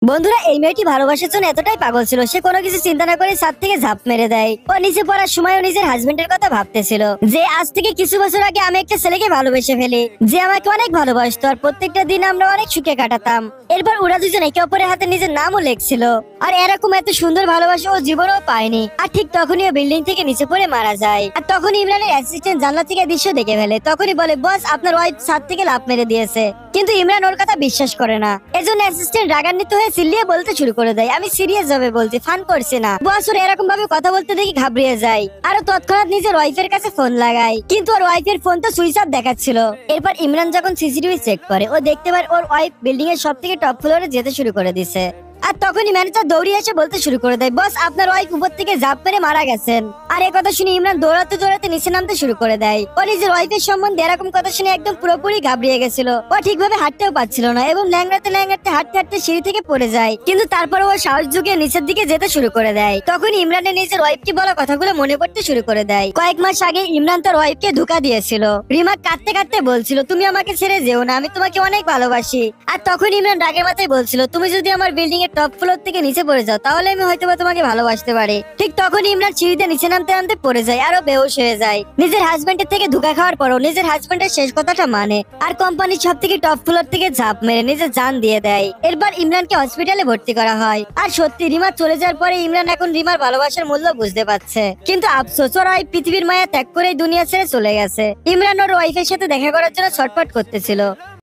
বন্ধুরা, এই মেয়েটি ভালোবাসার জন্য এতটাই পাগল ছিল, সে কোনো কিছু চিন্তা না করে ছাদ থেকে ঝাঁপ মেরে দেয়। ও নিচে পড়ার সময়ও নিজের হাজবেন্ডের কথা ভাবতেছিল যে আজ থেকে কিছু বছর আগে আমি একটা ছেলেকে ভালোবেসে ফেলি, যে আমাকে অনেক ভালোবাসতো আর প্রত্যেকটা দিন আমরা অনেক সুখে কাটাতাম। এরপর ওরা দুজন একে অপরের হাতে নিজের নামও লিখছিল। আর এরকম এত সুন্দর ভালোবাসা ও জীবনেও পায়নি। আর ঠিক তখনই ও বিল্ডিং থেকে নিচে পড়ে মারা যায়। আর তখন ইমরানের অ্যাসিস্ট্যান্ট জানলা থেকে দৃশ্য দেখে ফেলে। তখনই বলে, বস, আপনার ওয়াইফ ছাদ থেকে লাফ মেরে দিয়েছে। কিন্তু ইমরান ওর কথা বিশ্বাস করে না। এজন্য অ্যাসিস্ট্যান্ট রাগান্বিত হয়ে চিল্লিয়ে বলতে শুরু করে দেয়, আমি সিরিয়াস ভাবে বলছি, ফান করছি না। বস ওর এরকম ভাবে কথা বলতে দেখি ঘাবড়িয়ে যায়। আর ও তৎক্ষণাৎ নিজের ওয়াইফের কাছে ফোন লাগায়, কিন্তু ওর ওয়াইফের ফোন তো সুইচ অফ দেখাচ্ছিল। এরপর ইমরান যখন সিসিটিভি চেক করে, ও দেখতে পায় ওর ওয়াইফ বিল্ডিং এর সব থেকে টপ ফ্লোরে যেতে শুরু করে দিছে। আর তখনই ম্যানেজার দৌড়িয়ে এসে বলতে শুরু করে দেয়, বস, আপনার ওয়াইফ উপর থেকে ঝাঁপ মেরে মারা গেছেন। আর এই কথা শুনে ইমরান দৌড়াতে দৌড়াতে নিচে নামতে শুরু করে দেয়। ও নিজের ওয়াইফের সম্বন্ধে এরকম কথা শুনে একদম পুরোপুরি ঘাবড়িয়ে গেছিল। ও ঠিকভাবে হাঁটতেও পারছিল না এবং ল্যাংড়াতে ল্যাংড়াতে হাঁটতে হাঁটতে সিঁড়ি থেকে পড়ে যায়। কিন্তু তারপরে ও সাহস জুগিয়ে নিচের দিকে যেতে শুরু করে দেয়। তখন ইমরানের নিজের ওয়াইফকে বলা কথাগুলো মনে পড়তে শুরু করে দেয়। কয়েক মাস আগে ইমরান তার ওয়াইফকে ধোঁকা দিয়েছিল। রিমা কাঁদতে কাঁদতে বলছিল, তুমি আমাকে ছেড়ে যেও না, আমি তোমাকে অনেক ভালোবাসি। আর তখন ইমরান রাগের মাথায় বলছিল, তুমি যদি আমার বিল্ডিং এর টপ ফ্লোর থেকে নিচে পড়ে যাও তাহলে আমি হয়তোবা তোমাকে ভালোবাসতে পারি। ঠিক তখন ইমরান সিঁড়িতে নিচে নামতে নামতে পড়ে যায়, আরো বেহুশ হয়ে যায়। নিজের হাজবেন্ডের থেকে ধোঁকা খাওয়ার পরও নিজের হাজবেন্ডের শেষ কথাটা মানে, আর কোম্পানির সব থেকে টপ ফ্লোর থেকে ঝাঁপ মেরে নিজের জান দিয়ে দেয়। এরপর ইমরানকে হসপিটালে ভর্তি করা হয়। আর সত্যি রিমা চলে যাওয়ার পরে ইমরান এখন রিমার ভালোবাসার মূল্য বুঝতে পারছে। কিন্তু আফসোস, ওর ওয়াইফ পৃথিবীর মায়া ত্যাগ করে দুনিয়া ছেড়ে চলে গেছে। ইমরান ওর ওয়াইফের সাথে দেখা করার জন্য ছটফট করতেছিল।